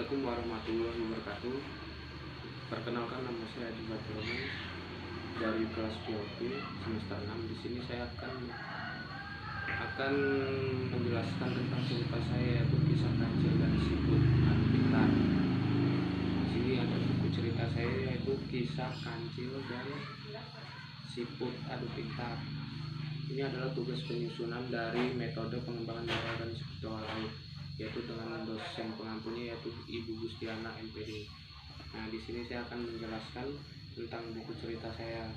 Assalamualaikum warahmatullahi wabarakatuh. Perkenalkan, nama saya Adi Batroman dari kelas POP semester 6. Di sini saya akan menjelaskan tentang cerita saya, yaitu kisah kancil dan siput adu pintar. Di sini ada buku cerita saya, yaitu kisah kancil dan siput adu pintar. Ini adalah tugas penyusunan dari metode pengembangan moral dan spiritual laut, yaitu dengan dosen pengampunya, yaitu Ibu Gustiana MPD. Nah, di sini saya akan menjelaskan tentang buku cerita saya.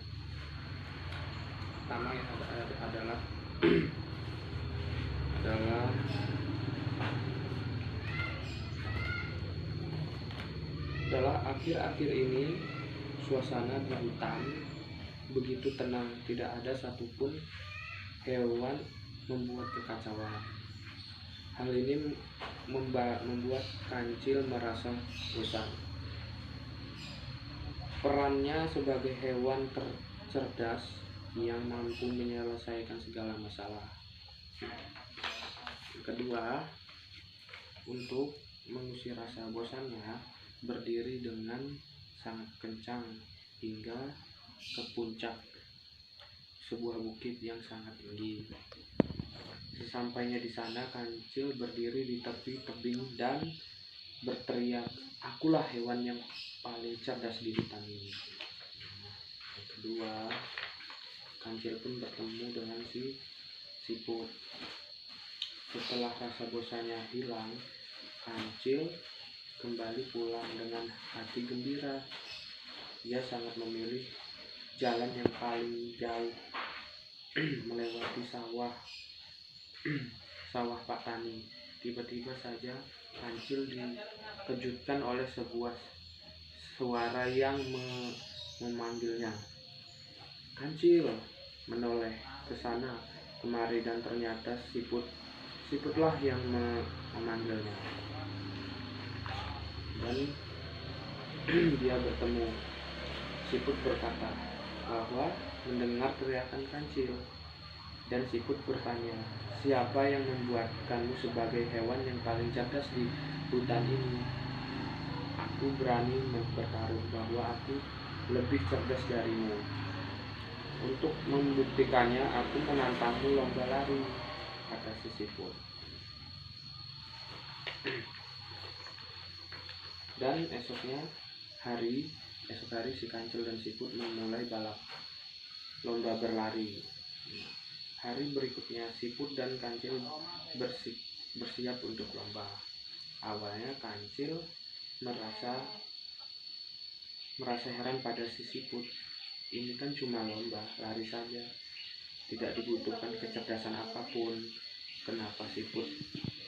Pertama yang adalah akhir-akhir ini suasana di hutan begitu tenang, tidak ada satupun hewan membuat kekacauan. Hal ini membuat kancil merasa bosan. Perannya sebagai hewan cerdas yang mampu menyelesaikan segala masalah. Kedua, untuk mengusir rasa bosannya, berdiri dengan sangat kencang hingga ke puncak sebuah bukit yang sangat tinggi. Sesampainya di sana, kancil berdiri di tepi tebing dan berteriak, "Akulah hewan yang paling cerdas di hutan ini." Yang kedua, kancil pun bertemu dengan si siput. Setelah rasa bosannya hilang, kancil kembali pulang dengan hati gembira. Ia sangat memilih jalan yang paling jauh, melewati sawah Pak Tani. Tiba-tiba saja kancil dikejutkan oleh sebuah suara yang memanggilnya. Kancil menoleh ke sana kemari dan ternyata siputlah yang memanggilnya. Dan dia bertemu. Siput berkata bahwa mendengar teriakan kancil, dan siput bertanya, "Siapa yang membuatkanmu sebagai hewan yang paling cerdas di hutan ini?" "Aku berani bertaruh bahwa aku lebih cerdas darimu. Untuk membuktikannya, aku menantangmu lomba lari," kata si siput. Dan esok hari si kancil dan siput memulai balap lomba berlari. Hari berikutnya, siput dan kancil bersiap untuk lomba. Awalnya kancil merasa heran pada si siput. Ini kan cuma lomba lari saja, tidak dibutuhkan kecerdasan apapun. Kenapa siput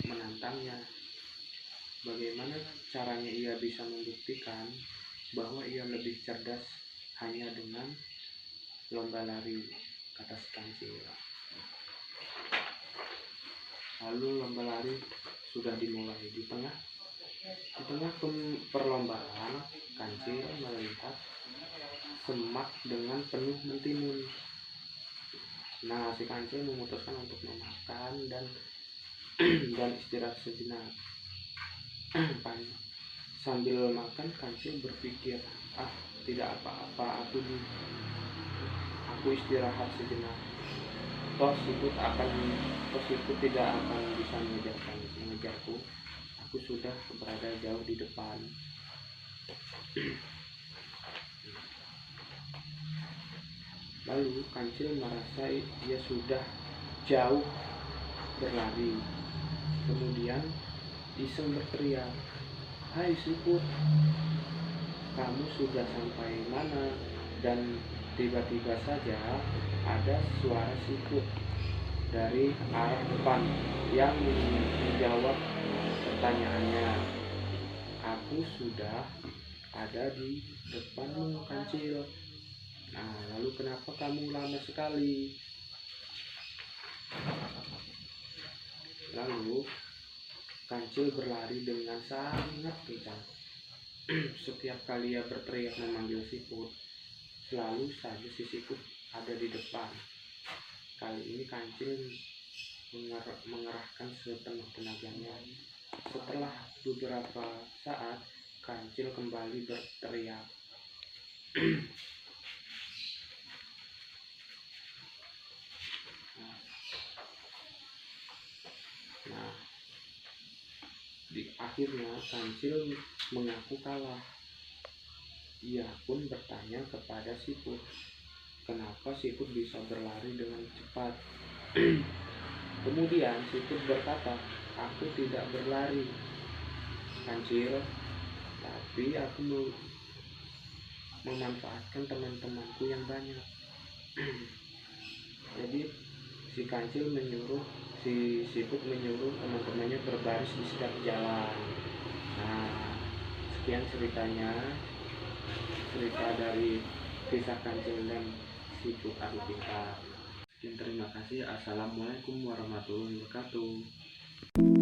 menantangnya? Bagaimana caranya ia bisa membuktikan bahwa ia lebih cerdas hanya dengan lomba lari, kata si kancil. Lalu lomba lari sudah dimulai. Di tengah perlombaan, kancil melihat semak dengan penuh mentimun. Nah, si kancil memutuskan untuk memakan dan istirahat sejenak. Sambil makan, kancil berpikir, tidak apa-apa, aku istirahat sejenak. Toh siput tidak akan bisa mengejarku. Aku sudah berada jauh di depan. Lalu kancil merasa ia sudah jauh berlari. Kemudian iseng berteriak, "Hai siput, kamu sudah sampai mana?" Dan tiba-tiba saja ada suara siput dari arah depan yang menjawab pertanyaannya. "Aku sudah ada di depanmu, kancil. Nah, lalu kenapa kamu lama sekali?" Lalu kancil berlari dengan sangat kencang. Setiap kali ia berteriak memanggil siput, selalu saja si siput ada di depan. Kali ini kancil mengerahkan sepenuh tenaganya. Setelah beberapa saat, kancil kembali berteriak. Nah, akhirnya kancil mengaku kalah. Ia pun bertanya kepada siput, kenapa siput bisa berlari dengan cepat. Kemudian siput berkata, aku tidak berlari, kancil, tapi aku memanfaatkan teman-temanku yang banyak. Jadi si siput menyuruh teman-temannya berbaris di setiap jalan. Nah, sekian cerita dari kisah kancil dan siput adu tingkah. Sekian, terima kasih. Assalamualaikum warahmatullahi wabarakatuh.